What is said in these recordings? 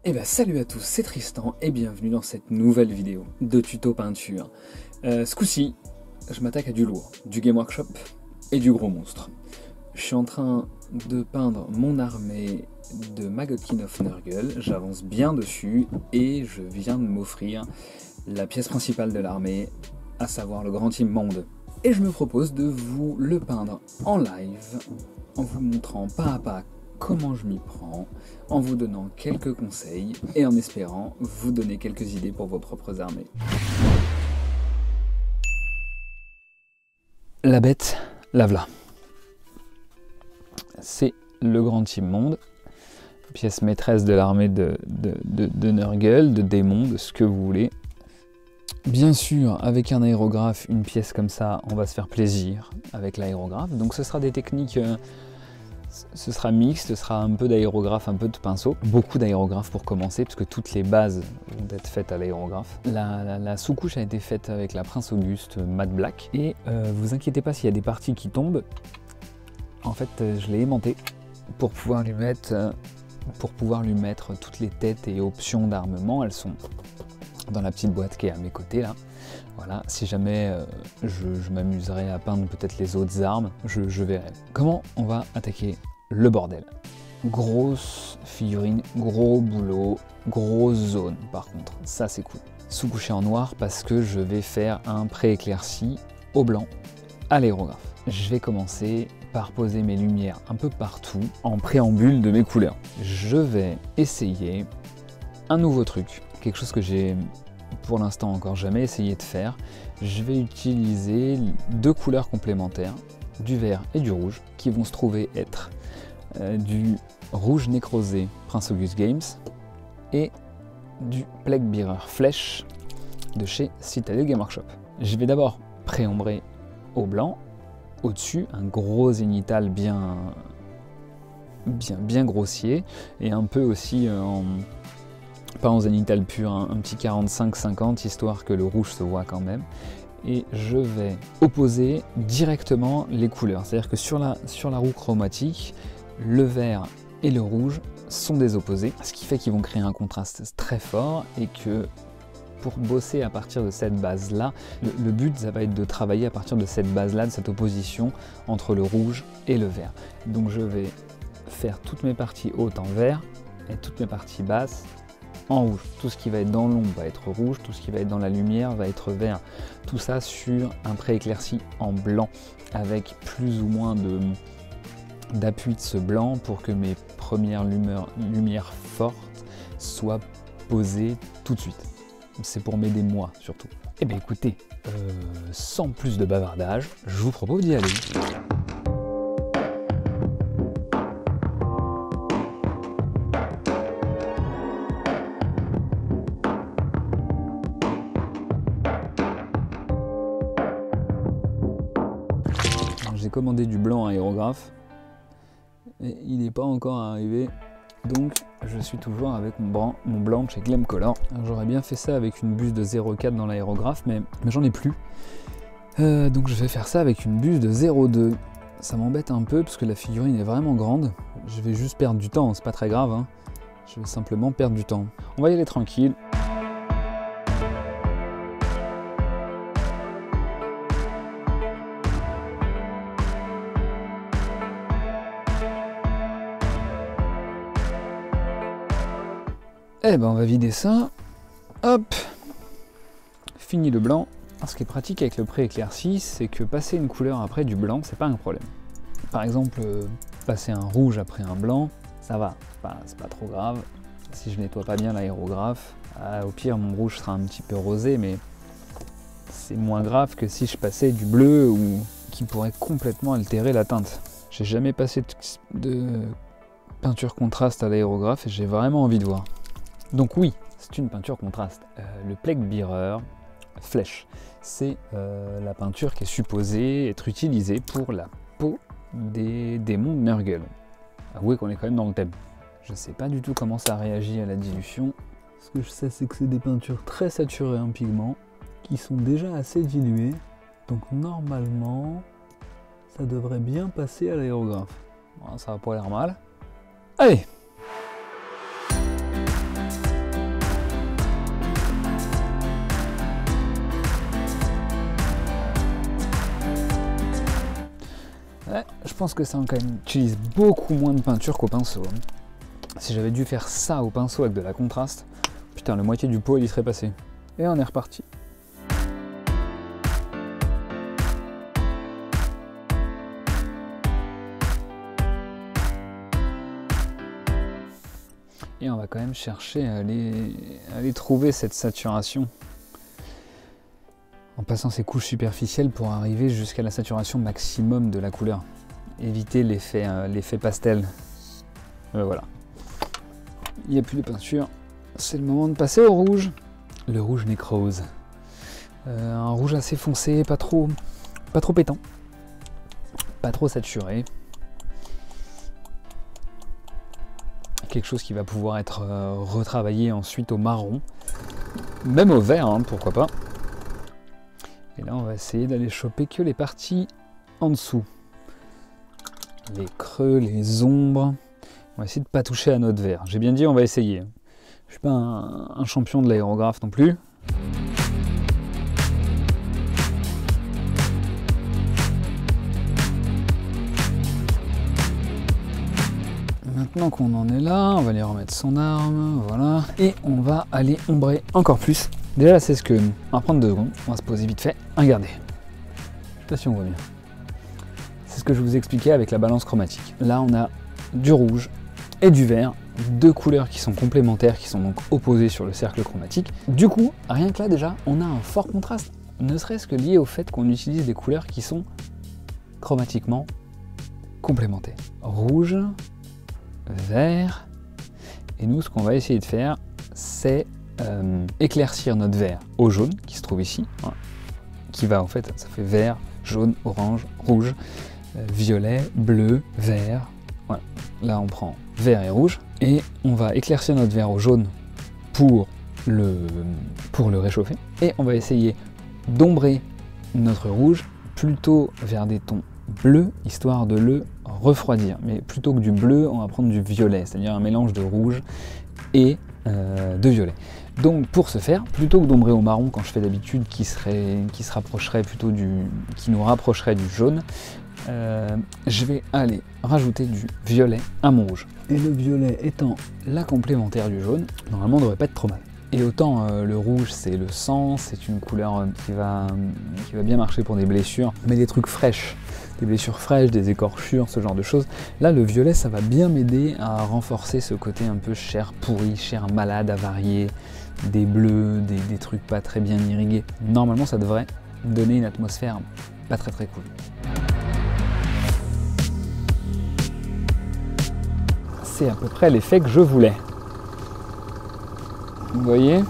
Et bah salut à tous, c'est Tristan et bienvenue dans cette nouvelle vidéo de tuto peinture. Ce coup-ci, je m'attaque à du lourd, du Game Workshop et du gros monstre. Je suis en train de peindre mon armée de Maggotkin of Nurgle, j'avance bien dessus et je viens de m'offrir la pièce principale de l'armée, à savoir le Grand Immonde. Et je me propose de vous le peindre en live, en vous montrant pas à pas comment je m'y prends, en vous donnant quelques conseils et en espérant vous donner quelques idées pour vos propres armées. La bête, la v'là. C'est le Grand Immonde, pièce maîtresse de l'armée de Nurgle, de démons, de ce que vous voulez. Bien sûr, avec un aérographe, une pièce comme ça, on va se faire plaisir avec l'aérographe. Donc ce sera des techniques... ce sera mixte, ce sera un peu d'aérographe, un peu de pinceau. Beaucoup d'aérographe pour commencer, parce que toutes les bases vont être faites à l'aérographe. La sous-couche a été faite avec la Prince Auguste Matte Black. Et vous inquiétez pas s'il y a des parties qui tombent. En fait, je l'ai aimanté pour pouvoir lui mettre toutes les têtes et options d'armement. Elles sont dans la petite boîte qui est à mes côtés là. Voilà, si jamais je m'amuserai à peindre peut-être les autres armes, je verrai. Comment on va attaquer le bordel? Grosse figurine, gros boulot, grosse zone par contre, ça c'est cool. Sous-couché en noir parce que je vais faire un pré-éclairci au blanc à l'aérographe. Je vais commencer par poser mes lumières un peu partout en préambule de mes couleurs. Je vais essayer un nouveau truc, quelque chose que j'ai pour l'instant encore jamais essayé de faire. Je vais utiliser deux couleurs complémentaires, du vert et du rouge, qui vont se trouver être du rouge nécrosé Prince Auguste Games et du Plague Bearer Flèche de chez Citadel Game Workshop. Je vais d'abord préombrer au blanc, au-dessus un gros zénithal bien grossier et un peu aussi pas en zénithal pur, un petit 45-50, histoire que le rouge se voit quand même. Et je vais opposer directement les couleurs. C'est-à-dire que sur la roue chromatique, le vert et le rouge sont des opposés, ce qui fait qu'ils vont créer un contraste très fort et que pour bosser à partir de cette base-là, le but, ça va être de travailler à partir de cette base-là, de cette opposition entre le rouge et le vert. Donc je vais faire toutes mes parties hautes en vert et toutes mes parties basses en rouge. Tout ce qui va être dans l'ombre va être rouge, tout ce qui va être dans la lumière va être vert. Tout ça sur un pré-éclairci en blanc, avec plus ou moins d'appui de ce blanc pour que mes premières lumières fortes soient posées tout de suite. C'est pour m'aider moi surtout. Eh bien écoutez, sans plus de bavardage, je vous propose d'y aller. J'ai commandé du blanc à aérographe et il n'est pas encore arrivé, donc je suis toujours avec mon blanc chez Glamcolor. J'aurais bien fait ça avec une buse de 0,4 dans l'aérographe, mais j'en ai plus. Donc je vais faire ça avec une buse de 0,2. Ça m'embête un peu parce que la figurine est vraiment grande. Je vais juste perdre du temps, c'est pas très grave, hein. Je vais simplement perdre du temps. On va y aller tranquille. Eh ben on va vider ça, hop, fini le blanc. Alors, ce qui est pratique avec le pré-éclairci, c'est que passer une couleur après du blanc, c'est pas un problème. Par exemple, passer un rouge après un blanc, ça va, c'est pas trop grave. Si je nettoie pas bien l'aérographe, au pire mon rouge sera un petit peu rosé, mais c'est moins grave que si je passais du bleu ou qui pourrait complètement altérer la teinte. J'ai jamais passé de peinture contraste à l'aérographe et j'ai vraiment envie de voir. Donc oui, c'est une peinture contraste. Le Plague Bearer Flèche, c'est la peinture qui est supposée être utilisée pour la peau des démons de Nurgle. Avouez qu'on est quand même dans le thème. Je ne sais pas du tout comment ça réagit à la dilution. Ce que je sais, c'est que c'est des peintures très saturées en pigments, qui sont déjà assez diluées. Donc normalement, ça devrait bien passer à l'aérographe. Bon, ça va pas l'air mal. Allez! pense que ça quand même utilise beaucoup moins de peinture qu'au pinceau. Si j'avais dû faire ça au pinceau avec de la contraste, putain, la moitié du pot il y serait passé. Et on est reparti. Et on va quand même chercher à aller trouver cette saturation en passant ces couches superficielles pour arriver jusqu'à la saturation maximum de la couleur. Éviter l'effet pastel. Voilà. Il n'y a plus de peinture. C'est le moment de passer au rouge. Le rouge nécrose. Un rouge assez foncé, pas trop pétant. Pas trop saturé. Quelque chose qui va pouvoir être retravaillé ensuite au marron. Même au vert, hein, pourquoi pas. Et là, on va essayer d'aller choper que les parties en dessous. Les creux, les ombres. On va essayer de ne pas toucher à notre vert. J'ai bien dit, on va essayer. Je ne suis pas un champion de l'aérographe non plus. Maintenant qu'on en est là, on va aller remettre son arme, voilà. Et on va aller ombrer encore plus. Déjà là, c'est ce que... On va prendre 2 secondes, on va se poser vite fait. Regardez. Je sais pas si on voit bien. C'est ce que je vous expliquais avec la balance chromatique. Là, on a du rouge et du vert, 2 couleurs qui sont complémentaires, qui sont donc opposées sur le cercle chromatique. Du coup, rien que là déjà, on a un fort contraste, ne serait-ce que lié au fait qu'on utilise des couleurs qui sont chromatiquement complémentaires. Rouge, vert, et nous ce qu'on va essayer de faire, c'est éclaircir notre vert au jaune qui se trouve ici, hein, qui va en fait, ça fait vert, jaune, orange, rouge, violet, bleu, vert, voilà. Là on prend vert et rouge, et on va éclaircir notre vert au jaune pour le réchauffer, et on va essayer d'ombrer notre rouge plutôt vers des tons bleus, histoire de le refroidir. Mais plutôt que du bleu, on va prendre du violet, c'est-à-dire un mélange de rouge et de violet. Donc pour ce faire, plutôt que d'ombrer au marron quand je fais d'habitude, qui nous rapprocherait du jaune, je vais aller rajouter du violet à mon rouge. Et le violet étant la complémentaire du jaune, normalement on ne devrait pas être trop mal. Et autant le rouge c'est le sang, c'est une couleur qui va bien marcher pour des blessures, mais des trucs fraîches, des blessures fraîches, des écorchures, ce genre de choses. Là le violet ça va bien m'aider à renforcer ce côté un peu chair pourrie, chair malade, avariée, des bleus, des trucs pas très bien irrigués. Normalement ça devrait donner une atmosphère pas très cool. C'est à peu près l'effet que je voulais. Vous voyez?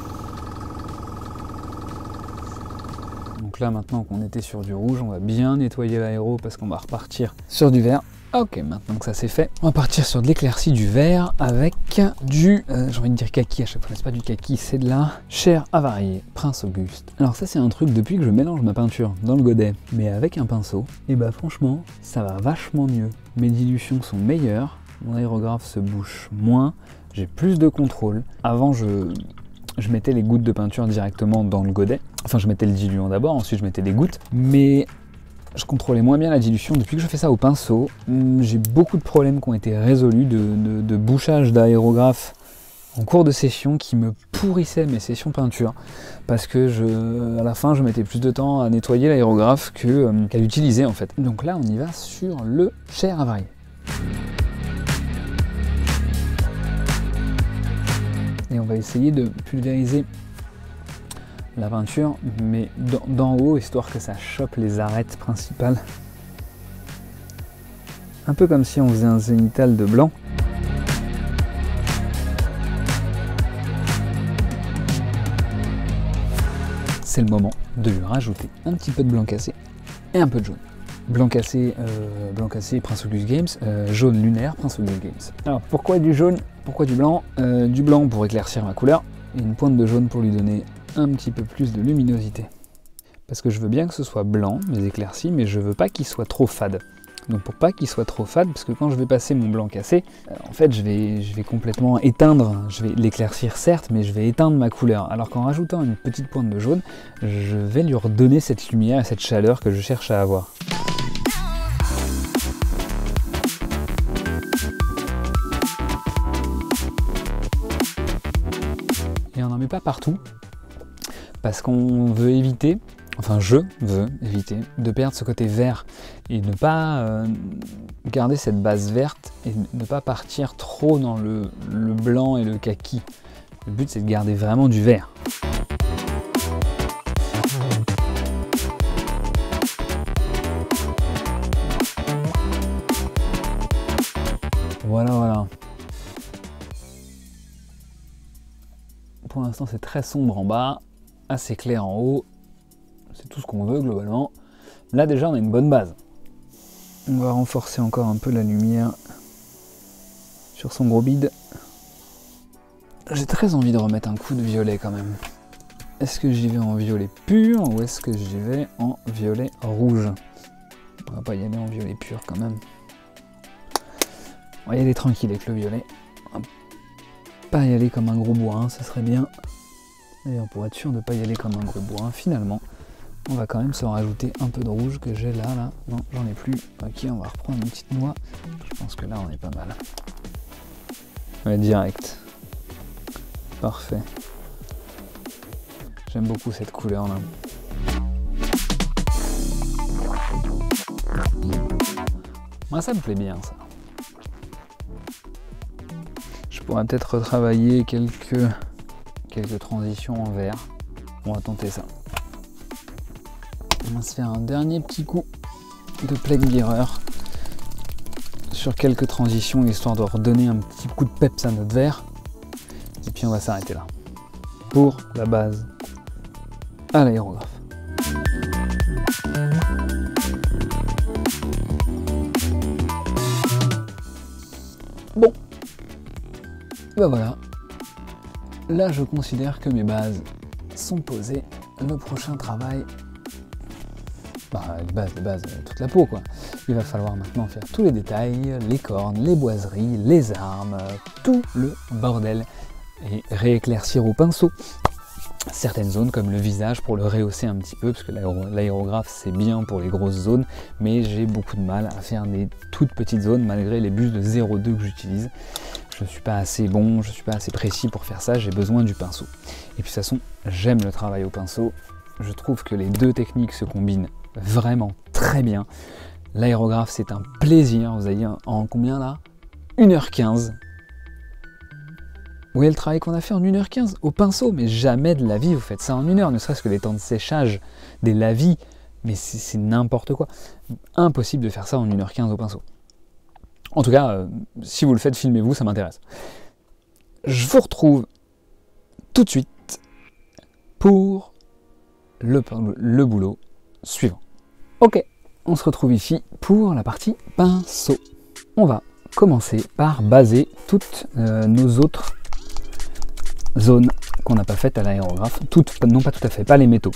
Donc là maintenant qu'on était sur du rouge, on va bien nettoyer l'aéro parce qu'on va repartir sur du vert. Ok, maintenant que ça c'est fait, on va partir sur de l'éclaircie du vert avec du, j'ai envie de dire kaki à chaque fois, c'est pas du kaki, c'est de la chair avariée, Prince Auguste. Alors ça c'est un truc depuis que je mélange ma peinture dans le godet, mais avec un pinceau, et bah franchement, ça va vachement mieux. Mes dilutions sont meilleures, mon aérographe se bouche moins, j'ai plus de contrôle. Avant je mettais les gouttes de peinture directement dans le godet, enfin je mettais le diluant d'abord, ensuite je mettais des gouttes, mais je contrôlais moins bien la dilution. Depuis que je fais ça au pinceau, j'ai beaucoup de problèmes qui ont été résolus de bouchage d'aérographe en cours de session qui me pourrissaient mes sessions peinture parce que à la fin je mettais plus de temps à nettoyer l'aérographe qu'à l'utiliser en fait. Donc là on y va sur le chair avariée. Et on va essayer de pulvériser la peinture, mais d'en haut, histoire que ça chope les arêtes principales. Un peu comme si on faisait un zénithal de blanc. C'est le moment de lui rajouter un petit peu de blanc cassé et un peu de jaune. Blanc cassé, Prince Auguste Games, jaune lunaire, Prince Auguste Games. Alors pourquoi du jaune? Pourquoi du blanc? Du blanc pour éclaircir ma couleur, et une pointe de jaune pour lui donner un petit peu plus de luminosité. Parce que je veux bien que ce soit blanc, mes éclaircies, mais je veux pas qu'il soit trop fade. Donc pour pas qu'il soit trop fade, parce que quand je vais passer mon blanc cassé, en fait je vais complètement éteindre, je vais l'éclaircir certes, mais je vais éteindre ma couleur. Alors qu'en rajoutant une petite pointe de jaune, je vais lui redonner cette lumière et cette chaleur que je cherche à avoir. n'en mets pas partout, parce qu'on veut éviter, enfin je veux éviter, de perdre ce côté vert et ne pas garder cette base verte et ne pas partir trop dans le blanc et le kaki. Le but c'est de garder vraiment du vert. Voilà, voilà. Pour l'instant, c'est très sombre en bas, assez clair en haut. C'est tout ce qu'on veut globalement. Là déjà, on a une bonne base. On va renforcer encore un peu la lumière sur son gros bide. J'ai très envie de remettre un coup de violet quand même. Est-ce que j'y vais en violet pur ou est-ce que j'y vais en violet rouge? On va pas y aller en violet pur quand même. On va y aller tranquille avec le violet. On va pas y aller comme un gros bourrin, ça serait bien. D'ailleurs, pour être sûr de ne pas y aller comme un gros bourrin, finalement, on va quand même se rajouter un peu de rouge que j'ai là. Non, j'en ai plus. Ok, on va reprendre une petite noix. Je pense que là, on est pas mal. Ouais, direct. Parfait. J'aime beaucoup cette couleur là. Moi, ça me plaît bien ça. Je pourrais peut-être retravailler quelques transitions en vert. On va tenter ça. On va se faire un dernier petit coup de Plague Bearer sur quelques transitions histoire de redonner un petit coup de peps à notre vert. Et puis on va s'arrêter là. Pour la base à l'aérographe. Bon. Ben voilà. Là, je considère que mes bases sont posées. Le prochain travail, les bases, toute la peau quoi. Il va falloir maintenant faire tous les détails, les cornes, les boiseries, les armes, tout le bordel et rééclaircir au pinceau certaines zones comme le visage pour le rehausser un petit peu parce que l'aérographe c'est bien pour les grosses zones mais j'ai beaucoup de mal à faire des toutes petites zones malgré les bus de 0,2 que j'utilise. Je ne suis pas assez bon, je ne suis pas assez précis pour faire ça, j'ai besoin du pinceau. Et puis de toute façon, j'aime le travail au pinceau. Je trouve que les deux techniques se combinent vraiment très bien. L'aérographe, c'est un plaisir. Vous avez en combien là? 1h15. Vous voyez le travail qu'on a fait en 1h15 au pinceau, mais jamais de la vie vous faites ça en 1 heure, ne serait-ce que les temps de séchage des lavis, mais c'est n'importe quoi. Impossible de faire ça en 1h15 au pinceau. En tout cas, si vous le faites, filmez-vous, ça m'intéresse. Je vous retrouve tout de suite pour le boulot suivant. Ok, on se retrouve ici pour la partie pinceau. On va commencer par baser toutes nos autres zones qu'on n'a pas faites à l'aérographe. Toutes, non pas tout à fait, pas les métaux.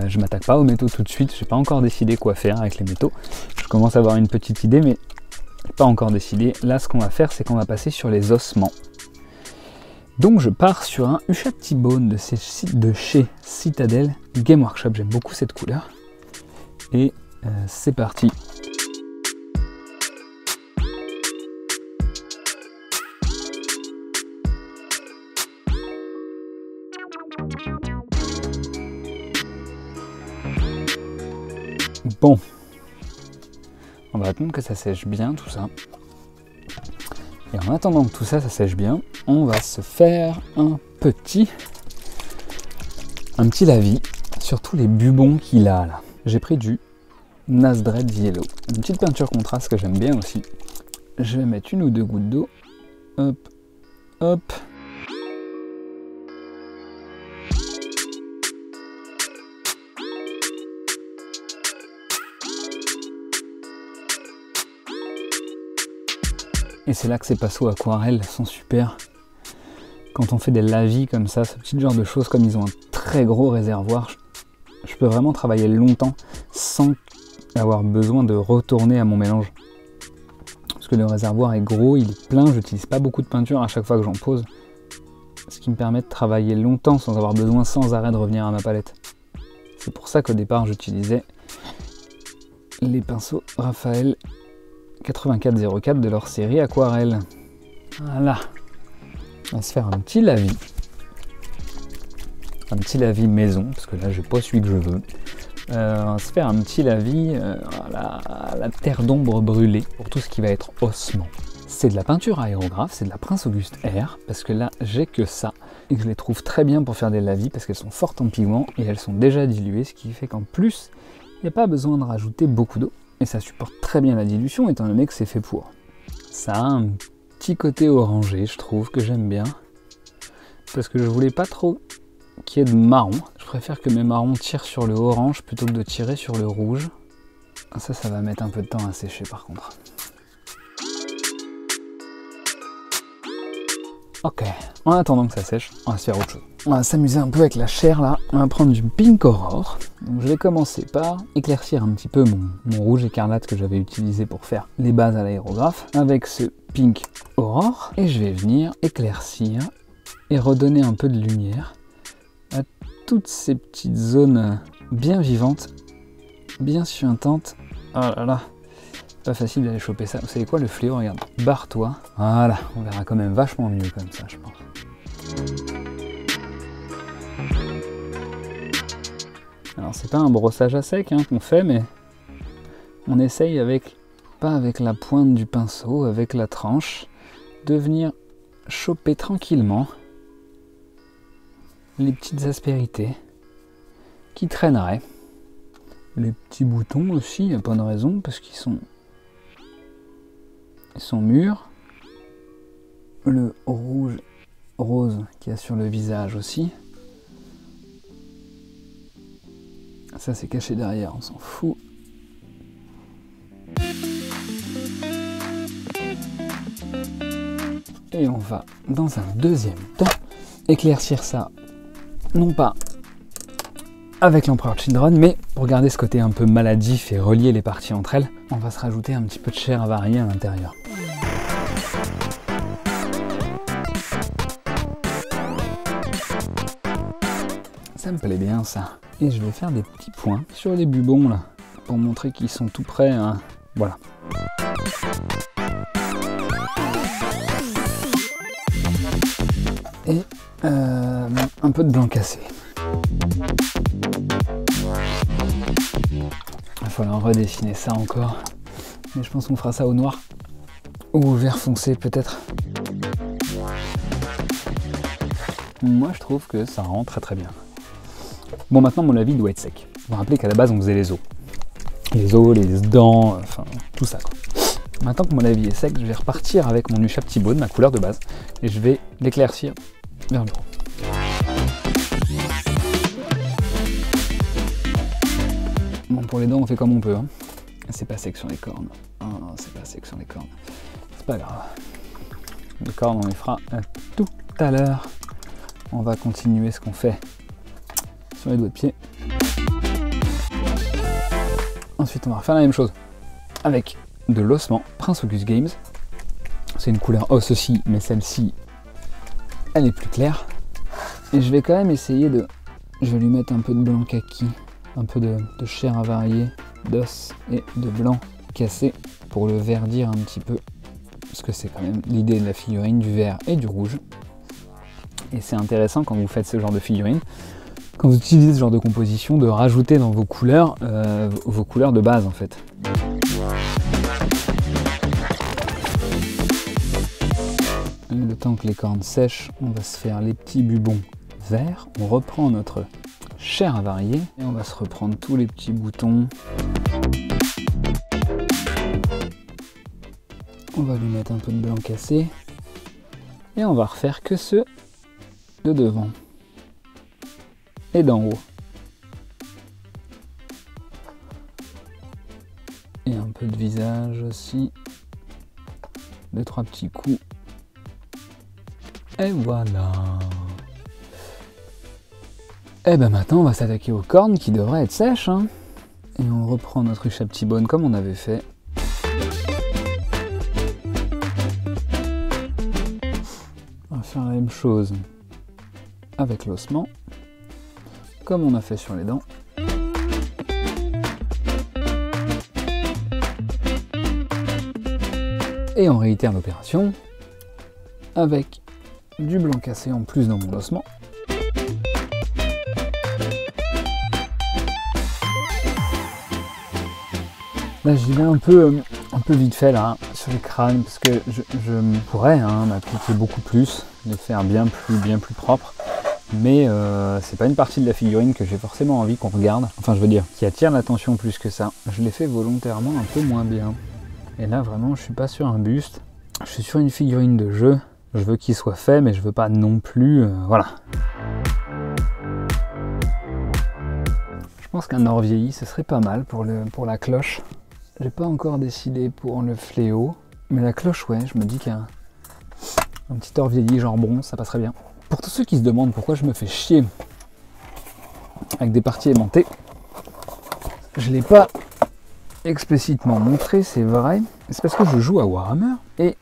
Je m'attaque pas aux métaux tout de suite, j'ai pas encore décidé quoi faire avec les métaux. Je commence à avoir une petite idée, mais pas encore décidé. Là, ce qu'on va faire, c'est qu'on va passer sur les ossements. Donc, je pars sur un Usha T-Bone de chez Citadel Game Workshop. J'aime beaucoup cette couleur. Et c'est parti. Bon. On va attendre que ça sèche bien tout ça. Et en attendant que tout ça, ça sèche bien, on va se faire un petit lavis sur tous les bubons qu'il a là. J'ai pris du Nasdred Yellow. Une petite peinture contraste que j'aime bien aussi. Je vais mettre 1 ou 2 gouttes d'eau. Hop, hop. Et c'est là que ces pinceaux aquarelles sont super. Quand on fait des lavis comme ça, ce petit genre de choses, comme ils ont un très gros réservoir, je peux vraiment travailler longtemps sans avoir besoin de retourner à mon mélange. Parce que le réservoir est gros, il est plein, j'utilise pas beaucoup de peinture à chaque fois que j'en pose. Ce qui me permet de travailler longtemps sans avoir besoin sans arrêt de revenir à ma palette. C'est pour ça qu'au départ j'utilisais les pinceaux Raphaël 8404 de leur série Aquarelle. Voilà. On va se faire un petit lavis un petit lavis maison, parce que là j'ai pas celui que je veux. On va se faire un petit lavis à la terre d'ombre brûlée pour tout ce qui va être ossement. C'est de la peinture aérographe, c'est de la Prince Auguste Air, parce que là j'ai que ça, et que je les trouve très bien pour faire des lavis, parce qu'elles sont fortes en pigments, et elles sont déjà diluées, ce qui fait qu'en plus, il n'y a pas besoin de rajouter beaucoup d'eau, et ça supporte très bien la dilution, étant donné que c'est fait pour. Ça a un petit côté orangé, je trouve, que j'aime bien, parce que je voulais pas trop qu'il y ait de marron. Je préfère que mes marrons tirent sur le orange plutôt que de tirer sur le rouge. Ça va mettre un peu de temps à sécher par contre. Ok, en attendant que ça sèche, on va se faire autre chose. On va s'amuser un peu avec la chair là. On va prendre du Pink Aurore. Donc, je vais commencer par éclaircir un petit peu mon rouge écarlate que j'avais utilisé pour faire les bases à l'aérographe avec ce Pink Aurore. Et je vais venir éclaircir et redonner un peu de lumière à toutes ces petites zones bien vivantes, bien suintantes. Oh là là, pas facile d'aller choper ça. Vous savez quoi, le fléau, regarde, barre-toi. Voilà, on verra quand même vachement mieux comme ça, je pense. Alors c'est pas un brossage à sec qu'on fait, mais on essaye pas avec la pointe du pinceau, avec la tranche, de venir choper tranquillement les petites aspérités qui traîneraient. Les petits boutons aussi, il n'y a pas de raison, parce qu'ils sont mûrs. Le rouge rose qu'il y a sur le visage aussi. Ça c'est caché derrière, on s'en fout. Et on va, dans un deuxième temps, éclaircir ça, non pas avec l'Empereur Children, mais pour garder ce côté un peu maladif et relier les parties entre elles, on va se rajouter un petit peu de chair avariée à l'intérieur. Ça me plaît bien ça. Et je vais faire des petits points sur les bubons là, pour montrer qu'ils sont tout prêts. Voilà. Et un peu de blanc cassé. Il va falloir redessiner ça encore. Mais je pense qu'on fera ça au noir. Ou au vert foncé peut-être. Moi je trouve que ça rend très très bien. Bon, maintenant mon lavis doit être sec. Vous vous rappelez qu'à la base on faisait les os. Les os, les dents, enfin tout ça quoi. Maintenant que mon lavis est sec, je vais repartir avec mon Usha Petit Bone, ma couleur de base, et je vais l'éclaircir vers le haut. Bon, pour les dents on fait comme on peut. C'est pas sec sur les cornes. Oh non, c'est pas sec sur les cornes. C'est pas grave. Les cornes on les fera tout à l'heure. On va continuer ce qu'on fait sur les doigts de pied. Ensuite on va refaire la même chose avec de l'ossement Prince Auguste Games. C'est une couleur os aussi, mais celle-ci elle est plus claire. Et je vais quand même essayer je vais lui mettre un peu de blanc kaki, un peu de chair avariée, d'os et de blanc cassé pour le verdir un petit peu, parce que c'est quand même l'idée de la figurine, du vert et du rouge. Et c'est intéressant quand vous faites ce genre de figurine, quand vous utilisez ce genre de composition, de rajouter dans vos couleurs de base en fait. Le temps que les cornes sèchent, on va se faire les petits bubons verts. On reprend notre chair avariée et on va se reprendre tous les petits boutons. On va lui mettre un peu de blanc cassé et on va refaire que ceux de devant et d'en haut. Et un peu de visage aussi. 2-3 petits coups. Et voilà. Et ben maintenant on va s'attaquer aux cornes qui devraient être sèches. Et on reprend notre Usha Petit Bone comme on avait fait. On va faire la même chose avec l'ossement, comme on a fait sur les dents. Et on réitère l'opération avec du blanc cassé en plus dans mon ossement. Là j'y vais un peu vite fait là, sur les crânes, parce que je pourrais m'appliquer beaucoup plus, les faire bien plus propres. Mais c'est pas une partie de la figurine que j'ai forcément envie qu'on regarde. Enfin je veux dire, qui attire l'attention plus que ça. Je l'ai fait volontairement un peu moins bien. Et là vraiment je suis pas sur un buste. Je suis sur une figurine de jeu. Je veux qu'il soit fait mais je veux pas non plus... voilà. Je pense qu'un or vieilli ce serait pas mal pour la cloche. J'ai pas encore décidé pour le fléau. Mais la cloche ouais, je me dis qu'un petit or vieilli genre bronze ça passerait bien. Pour tous ceux qui se demandent pourquoi je me fais chier avec des parties aimantées, je ne l'ai pas explicitement montré, c'est vrai. C'est parce que je joue à Warhammer et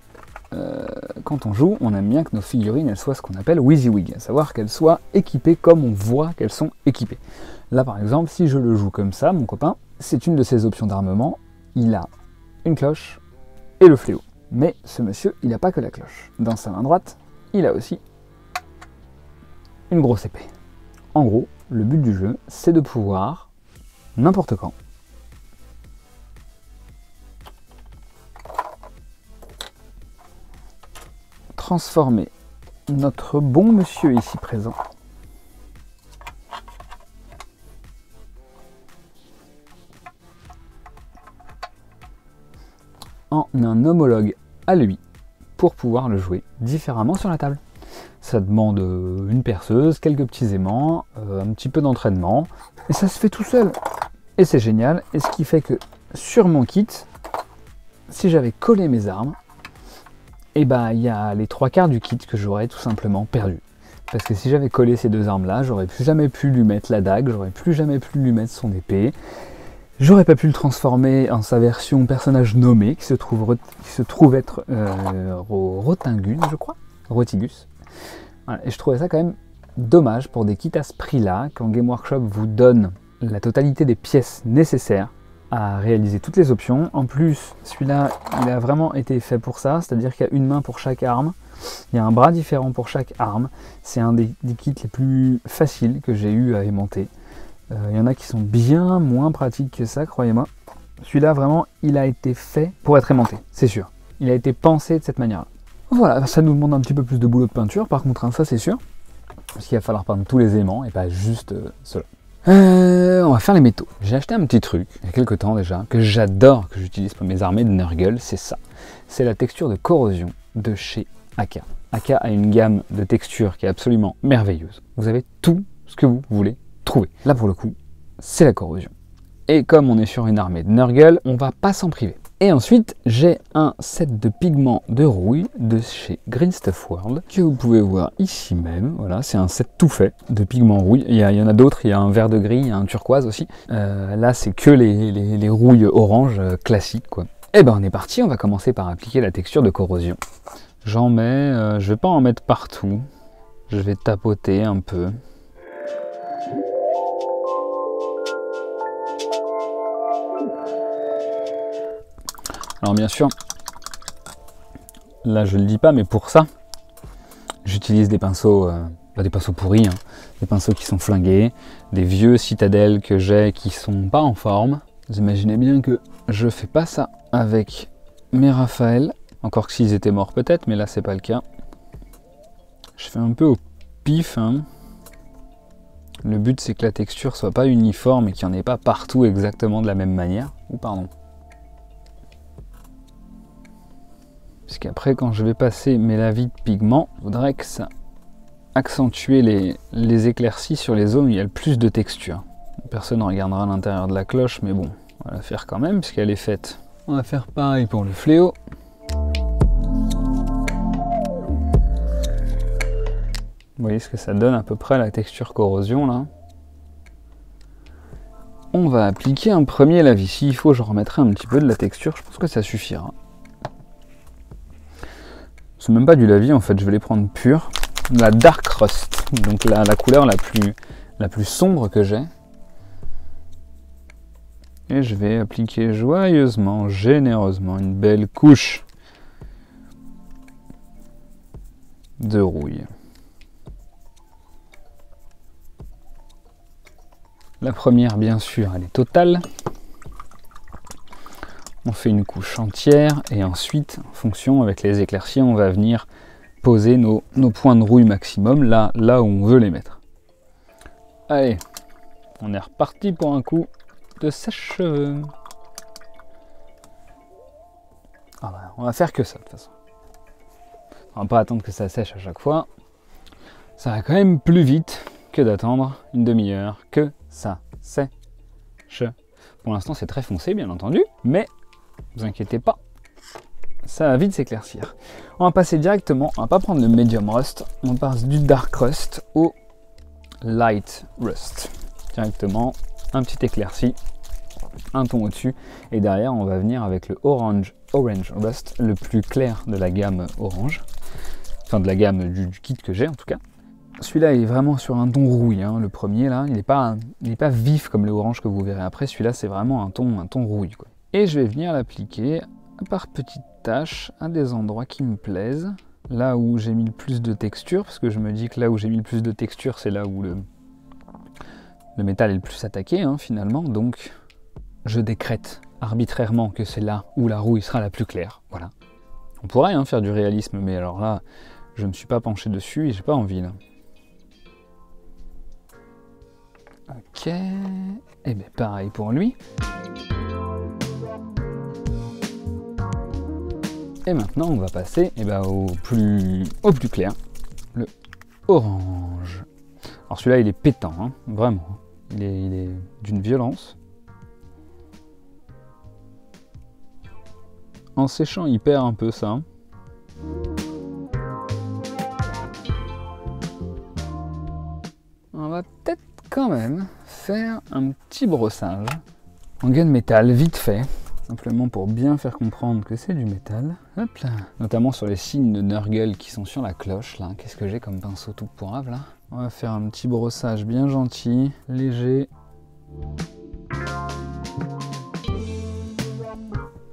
quand on joue, on aime bien que nos figurines elles soient ce qu'on appelle WYSIWYG, à savoir qu'elles soient équipées comme on voit qu'elles sont équipées. Là par exemple, si je le joue comme ça, mon copain, c'est une de ses options d'armement, il a une cloche et le fléau. Mais ce monsieur, il n'a pas que la cloche. Dans sa main droite, il a aussi une grosse épée. En gros, le but du jeu, c'est de pouvoir, n'importe quand, transformer notre bon monsieur ici présent en un homologue à lui pour pouvoir le jouer différemment sur la table. Ça demande une perceuse, quelques petits aimants, un petit peu d'entraînement, et ça se fait tout seul. Et c'est génial, et ce qui fait que sur mon kit, si j'avais collé mes armes, et ben il y a les 3/4 du kit que j'aurais tout simplement perdu. Parce que si j'avais collé ces deux armes là, j'aurais plus jamais pu lui mettre la dague, j'aurais plus jamais pu lui mettre son épée, j'aurais pas pu le transformer en sa version personnage nommé, qui se trouve être Rotingus, je crois, Rotigus. Voilà, et je trouvais ça quand même dommage pour des kits à ce prix-là, quand Game Workshop vous donne la totalité des pièces nécessaires à réaliser toutes les options. En plus, celui-là, il a vraiment été fait pour ça, c'est-à-dire qu'il y a une main pour chaque arme, il y a un bras différent pour chaque arme. C'est un des kits les plus faciles que j'ai eu à aimanter. Il y en a qui sont bien moins pratiques que ça, croyez-moi. Celui-là, vraiment, il a été fait pour être aimanté, c'est sûr. Il a été pensé de cette manière-là. Voilà, ça nous demande un petit peu plus de boulot de peinture, par contre, hein, ça c'est sûr. Parce qu'il va falloir peindre tous les aimants et pas juste cela. On va faire les métaux. J'ai acheté un petit truc, il y a quelques temps déjà, que j'adore, que j'utilise pour mes armées de Nurgle, c'est ça. C'est la texture de corrosion de chez AK. AK a une gamme de textures qui est absolument merveilleuse. Vous avez tout ce que vous voulez trouver. Là pour le coup, c'est la corrosion. Et comme on est sur une armée de Nurgle, on va pas s'en priver. Et ensuite, j'ai un set de pigments de rouille de chez Green Stuff World que vous pouvez voir ici même. Voilà, c'est un set tout fait de pigments rouille. Il y en a d'autres, il y a un vert de gris, il y a un turquoise aussi. Là, c'est que les rouilles orange classiques, quoi. Et ben, on est parti, on va commencer par appliquer la texture de corrosion. J'en mets, je vais pas en mettre partout. Je vais tapoter un peu. Alors bien sûr, là je le dis pas, mais pour ça, j'utilise des pinceaux, des pinceaux pourris, hein, des pinceaux qui sont flingués, des vieux citadelles que j'ai qui sont pas en forme. Vous imaginez bien que je fais pas ça avec mes Raphaël, encore que s'ils étaient morts peut-être, mais là c'est pas le cas. Je fais un peu au pif, hein. Le but c'est que la texture soit pas uniforme et qu'il n'y en ait pas partout exactement de la même manière. Ou pardon. Parce qu'après, quand je vais passer mes lavis de pigments, il faudrait que ça accentue les éclaircies sur les zones où il y a le plus de texture. Personne ne regardera à l'intérieur de la cloche, mais bon, on va la faire quand même, puisqu'elle est faite. On va faire pareil pour le fléau. Vous voyez ce que ça donne à peu près la texture corrosion, là. On va appliquer un premier lavis. S'il faut, je remettrai un petit peu de la texture, je pense que ça suffira. C'est même pas du lavis en fait, je vais les prendre purs. La Dark Rust, donc la couleur la plus sombre que j'ai. Et je vais appliquer joyeusement, généreusement, une belle couche de rouille. La première, bien sûr, elle est totale. On fait une couche entière et ensuite, en fonction avec les éclaircies, on va venir poser nos points de rouille maximum là où on veut les mettre. Allez, on est reparti pour un coup de sèche-cheveux. Ah bah, on va faire que ça de toute façon. On va pas attendre que ça sèche à chaque fois. Ça va quand même plus vite que d'attendre une demi-heure que ça sèche. Pour l'instant c'est très foncé bien entendu, mais ne vous inquiétez pas, ça va vite s'éclaircir. On va passer directement, on va pas prendre le medium rust, on passe du dark rust au light rust. Directement, un petit éclairci, un ton au-dessus, et derrière on va venir avec le orange rust, le plus clair de la gamme orange, enfin de la gamme du kit que j'ai en tout cas. Celui-là est vraiment sur un ton rouille, hein. Le premier là, il n'est pas vif comme le orange que vous verrez après, celui-là c'est vraiment un ton rouille, quoi. Et je vais venir l'appliquer par petites taches à des endroits qui me plaisent, là où j'ai mis le plus de texture, parce que je me dis que là où j'ai mis le plus de texture, c'est là où le métal est le plus attaqué, hein, finalement, donc je décrète arbitrairement que c'est là où la rouille sera la plus claire, voilà. On pourrait hein, faire du réalisme, mais alors là, je ne me suis pas penché dessus et j'ai pas envie, là. Ok, et bien pareil pour lui. Et maintenant, on va passer au plus clair, le orange. Alors celui-là, il est pétant, hein, vraiment. Il est d'une violence. En séchant, il perd un peu ça. On va peut-être quand même faire un petit brossage en gunmetal, vite fait. Simplement pour bien faire comprendre que c'est du métal. Hop là. Notamment sur les signes de Nurgle qui sont sur la cloche là. Qu'est-ce que j'ai comme pinceau tout pourrave là? On va faire un petit brossage bien gentil, léger.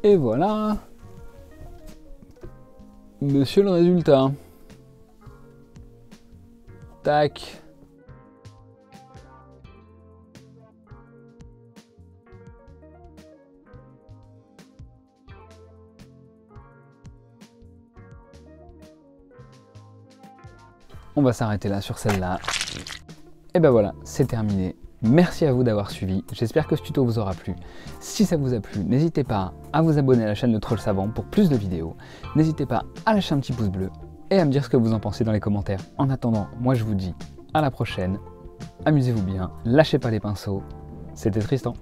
Et voilà. Monsieur le résultat. Tac. On va s'arrêter là sur celle-là. Et ben voilà, c'est terminé. Merci à vous d'avoir suivi. J'espère que ce tuto vous aura plu. Si ça vous a plu, n'hésitez pas à vous abonner à la chaîne Le Troll Savant pour plus de vidéos. N'hésitez pas à lâcher un petit pouce bleu et à me dire ce que vous en pensez dans les commentaires. En attendant, moi je vous dis à la prochaine. Amusez-vous bien, lâchez pas les pinceaux. C'était Tristan.